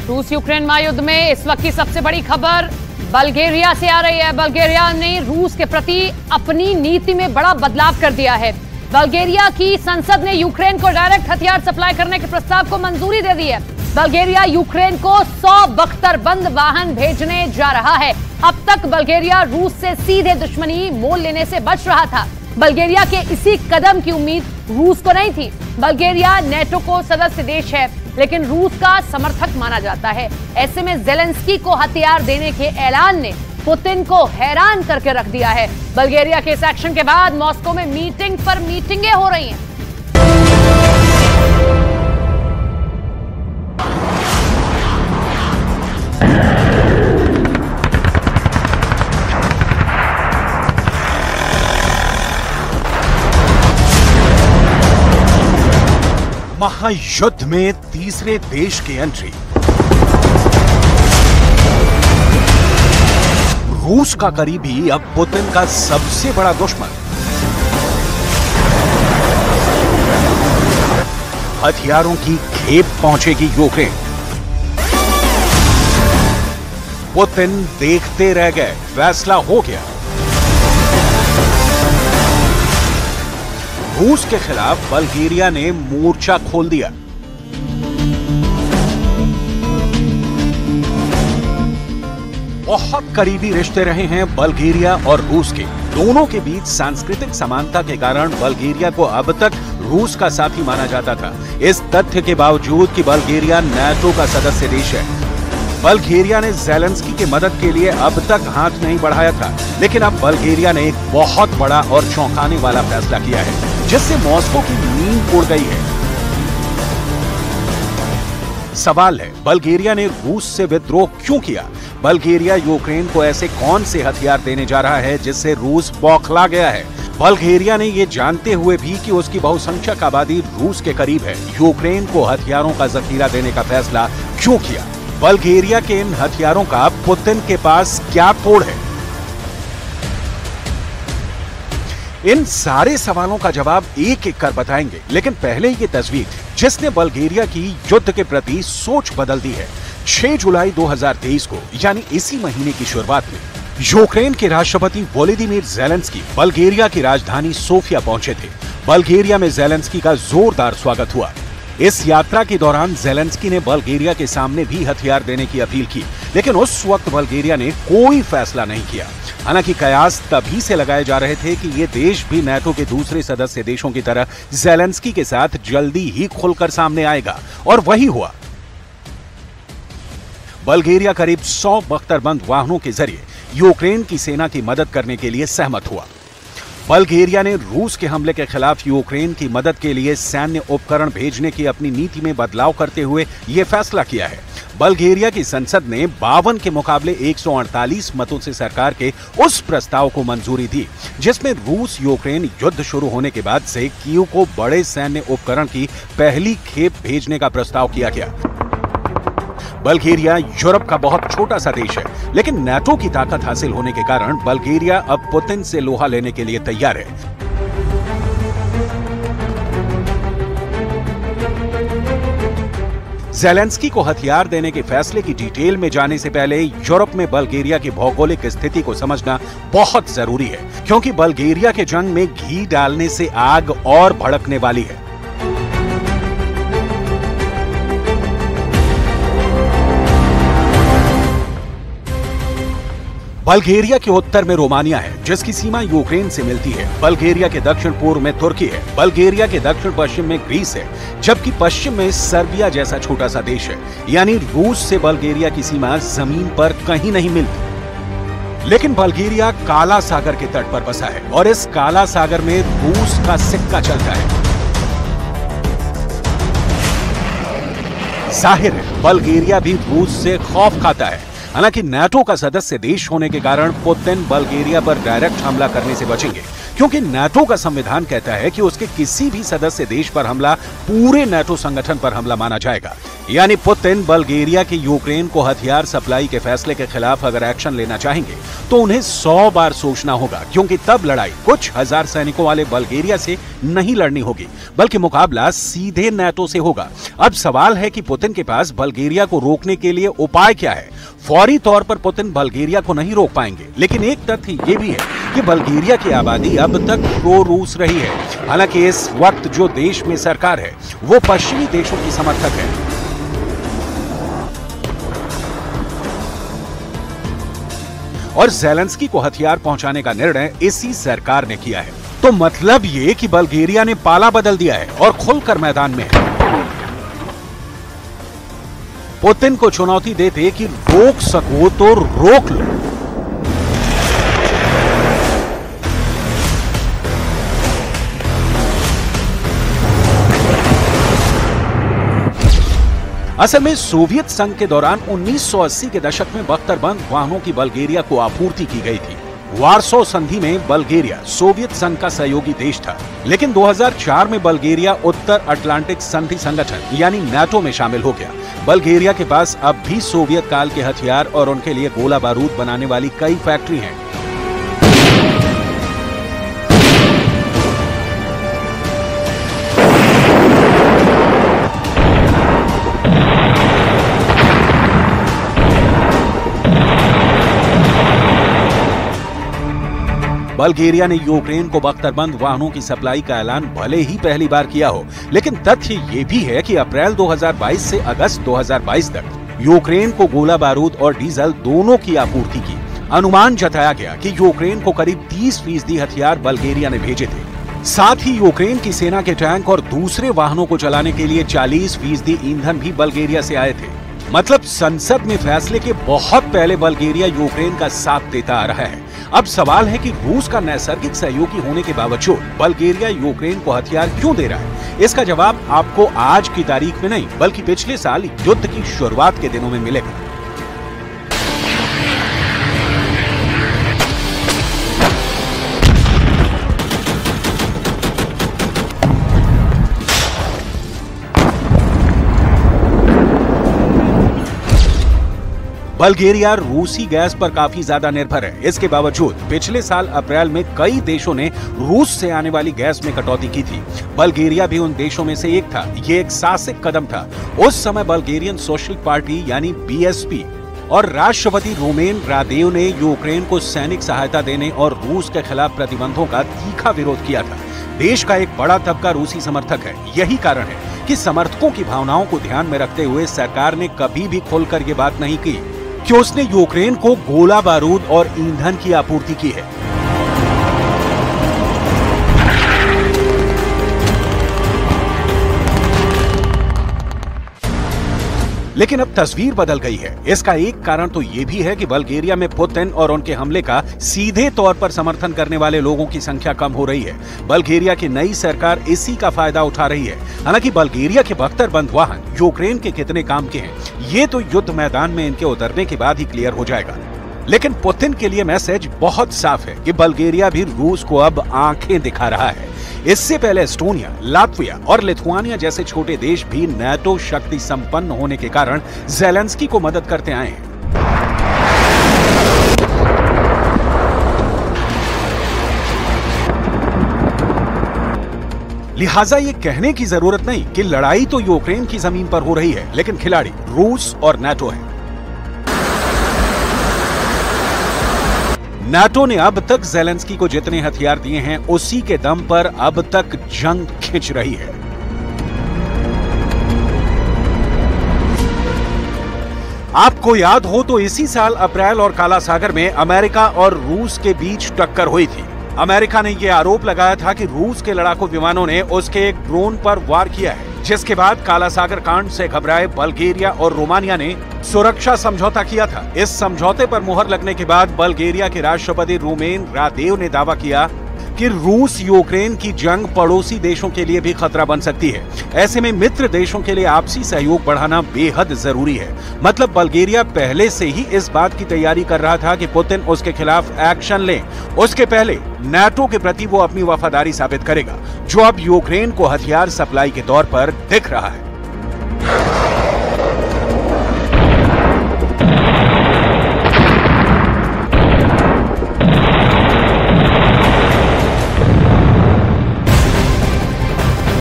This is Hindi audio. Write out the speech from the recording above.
रूस यूक्रेन महायुद्ध में इस वक्त की सबसे बड़ी खबर बल्गेरिया से आ रही है। बल्गेरिया ने रूस के प्रति अपनी नीति में बड़ा बदलाव कर दिया है। बल्गेरिया की संसद ने यूक्रेन को डायरेक्ट हथियार सप्लाई करने के प्रस्ताव को मंजूरी दे दी है। बल्गेरिया यूक्रेन को 100 बख्तरबंद वाहन भेजने जा रहा है। अब तक बल्गेरिया रूस से सीधे दुश्मनी मोल लेने से बच रहा था। बल्गेरिया के इसी कदम की उम्मीद रूस को नहीं थी। बल्गेरिया नेटो को सदस्य देश है, लेकिन रूस का समर्थक माना जाता है। ऐसे में ज़ेलेंस्की को हथियार देने के ऐलान ने पुतिन को हैरान करके रख दिया है। बल्गेरिया के इस एक्शन के बाद मॉस्को में मीटिंग पर मीटिंगें हो रही हैं। महायुद्ध में तीसरे देश की एंट्री। रूस का करीबी अब पुतिन का सबसे बड़ा दुश्मन। हथियारों की खेप पहुंचेगी यूक्रेन। पुतिन देखते रह गए, फैसला हो गया। रूस के खिलाफ बल्गेरिया ने मोर्चा खोल दिया। बहुत करीबी रिश्ते रहे हैं बल्गेरिया और रूस के। दोनों के बीच सांस्कृतिक समानता के कारण बल्गेरिया को अब तक रूस का साथी माना जाता था। इस तथ्य के बावजूद कि बल्गेरिया नाटो का सदस्य देश है, बल्गेरिया ने ज़ेलेंस्की की मदद के लिए अब तक हाथ नहीं बढ़ाया था। लेकिन अब बल्गेरिया ने एक बहुत बड़ा और चौंकाने वाला फैसला किया है, जिससे मॉस्को की नींद उड़ गई है। सवाल है, बल्गेरिया ने रूस से विद्रोह क्यों किया? बल्गेरिया यूक्रेन को ऐसे कौन से हथियार देने जा रहा है जिससे रूस बौखला गया है? बल्गेरिया ने ये जानते हुए भी कि उसकी बहुसंख्यक आबादी रूस के करीब है, यूक्रेन को हथियारों का जखीरा देने का फैसला क्यों किया? बल्गेरिया के इन हथियारों का पुतिन के पास क्या तोड़ है? इन सारे सवालों का जवाब एक एक कर बताएंगे, लेकिन पहले ये तस्वीर जिसने बल्गेरिया की युद्ध के प्रति सोच बदल दी है। 6 जुलाई 2023 को, यानी इसी महीने की शुरुआत में, यूक्रेन के राष्ट्रपति वोलोदिमीर ज़ेलेंस्की बल्गेरिया की राजधानी सोफिया पहुंचे थे। बल्गेरिया में ज़ेलेंस्की का जोरदार स्वागत हुआ। इस यात्रा के दौरान ज़ेलेंस्की ने बल्गेरिया के सामने भी हथियार देने की अपील की, लेकिन उस वक्त बल्गेरिया ने कोई फैसला नहीं किया। हालांकि कयास तभी से लगाए जा रहे थे कि ये देश भी नाटो के दूसरे सदस्य देशों की तरह ज़ेलेंस्की के साथ जल्दी ही खुलकर सामने आएगा, और वही हुआ। बल्गेरिया करीब 100 बख्तरबंद वाहनों के जरिए यूक्रेन की सेना की मदद करने के लिए सहमत हुआ। बल्गेरिया ने रूस के हमले के खिलाफ यूक्रेन की मदद के लिए सैन्य उपकरण भेजने की अपनी नीति में बदलाव करते हुए यह फैसला किया है। बल्गेरिया की संसद ने 52 के मुकाबले 148 मतों से सरकार के उस प्रस्ताव को मंजूरी दी, जिसमें रूस यूक्रेन युद्ध शुरू होने के बाद से कीव को बड़े सैन्य उपकरण की पहली खेप भेजने का प्रस्ताव किया गया। बल्गेरिया यूरोप का बहुत छोटा सा देश है, लेकिन नाटो की ताकत हासिल होने के कारण बल्गेरिया अब पुतिन से लोहा लेने के लिए तैयार है। ज़ेलेंस्की को हथियार देने के फैसले की डिटेल में जाने से पहले यूरोप में बल्गेरिया की भौगोलिक स्थिति को समझना बहुत जरूरी है, क्योंकि बल्गेरिया के जंग में घी डालने से आग और भड़कने वाली है। बल्गेरिया के उत्तर में रोमानिया है, जिसकी सीमा यूक्रेन से मिलती है। बल्गेरिया के दक्षिण पूर्व में तुर्की है। बल्गेरिया के दक्षिण पश्चिम में ग्रीस है, जबकि पश्चिम में सर्बिया जैसा छोटा सा देश है। यानी रूस से बल्गेरिया की सीमा जमीन पर कहीं नहीं मिलती। लेकिन बल्गेरिया काला सागर के तट पर बसा है, और इस काला सागर में रूस का सिक्का चलता है। जाहिर है, बल्गेरिया भी रूस से खौफ खाता है। हालांकि नाटो का सदस्य देश होने के कारण पुतिन बल्गेरिया पर डायरेक्ट हमला करने से बचेंगे, क्योंकि नाटो का संविधान कहता है कि उसके किसी भी सदस्य देश पर हमला पूरे नाटो संगठन पर हमला माना जाएगा। यानी पुतिन बल्गेरिया के यूक्रेन को हथियार सप्लाई के फैसले के खिलाफ अगर एक्शन लेना चाहेंगे तो उन्हें 100 बार सोचना होगा, क्योंकि तब लड़ाई कुछ हजार सैनिकों वाले बल्गेरिया से नहीं लड़नी होगी, बल्कि मुकाबला सीधे नाटो से होगा। अब सवाल है कि पुतिन के पास बल्गेरिया को रोकने के लिए उपाय क्या है। फौरी तौर पर पुतिन बल्गेरिया को नहीं रोक पाएंगे, लेकिन एक तथ्य ये भी है कि बल्गेरिया की आबादी अब तक प्रो रूस रही है। हालांकि इस वक्त जो देश में सरकार है वो पश्चिमी देशों की समर्थक है। और ज़ेलेंस्की को हथियार पहुंचाने का निर्णय इसी सरकार ने किया है। तो मतलब ये कि बल्गेरिया ने पाला बदल दिया है और खुलकर मैदान में है। पुतिन को चुनौती देते कि रोक सको तो रोक लो। असल में सोवियत संघ के दौरान 1980 के दशक में बख्तरबंद वाहनों की बल्गेरिया को आपूर्ति की गई थी। वार्सो संधि में बल्गेरिया सोवियत संघ का सहयोगी देश था, लेकिन 2004 में बल्गेरिया उत्तर अटलांटिक संधि संगठन यानी नाटो में शामिल हो गया। बल्गेरिया के पास अब भी सोवियत काल के हथियार और उनके लिए गोला बारूद बनाने वाली कई फैक्ट्री हैं। बल्गेरिया ने यूक्रेन को बख्तरबंद वाहनों की सप्लाई का ऐलान भले ही पहली बार किया हो, लेकिन तथ्य ये भी है कि अप्रैल 2022 से अगस्त 2022 तक यूक्रेन को गोला बारूद और डीजल दोनों की आपूर्ति की। अनुमान जताया गया कि यूक्रेन को करीब 30% हथियार बल्गेरिया ने भेजे थे। साथ ही यूक्रेन की सेना के टैंक और दूसरे वाहनों को चलाने के लिए 40% ईंधन भी बल्गेरिया से आए थे। मतलब संसद में फैसले के बहुत पहले बल्गेरिया यूक्रेन का साथ देता आ रहा है। अब सवाल है कि रूस का नैसर्गिक सहयोगी होने के बावजूद बल्गेरिया यूक्रेन को हथियार क्यों दे रहा है। इसका जवाब आपको आज की तारीख में नहीं, बल्कि पिछले साल युद्ध की शुरुआत के दिनों में मिलेगा। बल्गेरिया रूसी गैस पर काफी ज्यादा निर्भर है। इसके बावजूद पिछले साल अप्रैल में कई देशों ने रूस से आने वाली गैस में कटौती की थी। बल्गेरिया भी उन देशों में से एक था। ये एक साहसिक कदम था। उस समय बल्गेरियन सोशल पार्टी यानी बीएसपी और राष्ट्रपति रोमेन रादेव ने यूक्रेन को सैनिक सहायता देने और रूस के खिलाफ प्रतिबंधों का तीखा विरोध किया था। देश का एक बड़ा तबका रूसी समर्थक है। यही कारण है कि समर्थकों की भावनाओं को ध्यान में रखते हुए सरकार ने कभी भी खुलकर ये बात नहीं की कि उसने यूक्रेन को गोला बारूद और ईंधन की आपूर्ति की है। लेकिन अब तस्वीर बदल गई है। इसका एक कारण तो ये भी है कि बल्गेरिया में पुतिन और उनके हमले का सीधे तौर पर समर्थन करने वाले लोगों की संख्या कम हो रही है। बल्गेरिया की नई सरकार इसी का फायदा उठा रही है। हालांकि बल्गेरिया के बख्तरबंद वाहन यूक्रेन के कितने काम के हैं, ये तो युद्ध मैदान में इनके उतरने के बाद ही क्लियर हो जाएगा। लेकिन पुतिन के लिए मैसेज बहुत साफ है कि बल्गेरिया भी रूस को अब आंखें दिखा रहा है। इससे पहले एस्टोनिया, लात्विया और लिथुआनिया जैसे छोटे देश भी नाटो शक्ति संपन्न होने के कारण ज़ेलेंस्की को मदद करते आए हैं। लिहाजा ये कहने की जरूरत नहीं कि लड़ाई तो यूक्रेन की जमीन पर हो रही है, लेकिन खिलाड़ी रूस और नाटो है। नाटो ने अब तक ज़ेलेंस्की को जितने हथियार दिए हैं उसी के दम पर अब तक जंग खिंच रही है। आपको याद हो तो इसी साल अप्रैल और काला सागर में अमेरिका और रूस के बीच टक्कर हुई थी। अमेरिका ने यह आरोप लगाया था कि रूस के लड़ाकू विमानों ने उसके एक ड्रोन पर वार किया है, जिसके बाद काला सागर कांड से घबराए बल्गेरिया और रोमानिया ने सुरक्षा समझौता किया था। इस समझौते पर मुहर लगने के बाद बल्गेरिया के राष्ट्रपति रोमेन रादेव ने दावा किया कि रूस यूक्रेन की जंग पड़ोसी देशों के लिए भी खतरा बन सकती है। ऐसे में मित्र देशों के लिए आपसी सहयोग बढ़ाना बेहद जरूरी है। मतलब बल्गेरिया पहले से ही इस बात की तैयारी कर रहा था कि पुतिन उसके खिलाफ एक्शन ले। उसके पहले नाटो के प्रति वो अपनी वफादारी साबित करेगा, जो अब यूक्रेन को हथियार सप्लाई के तौर पर दिख रहा है।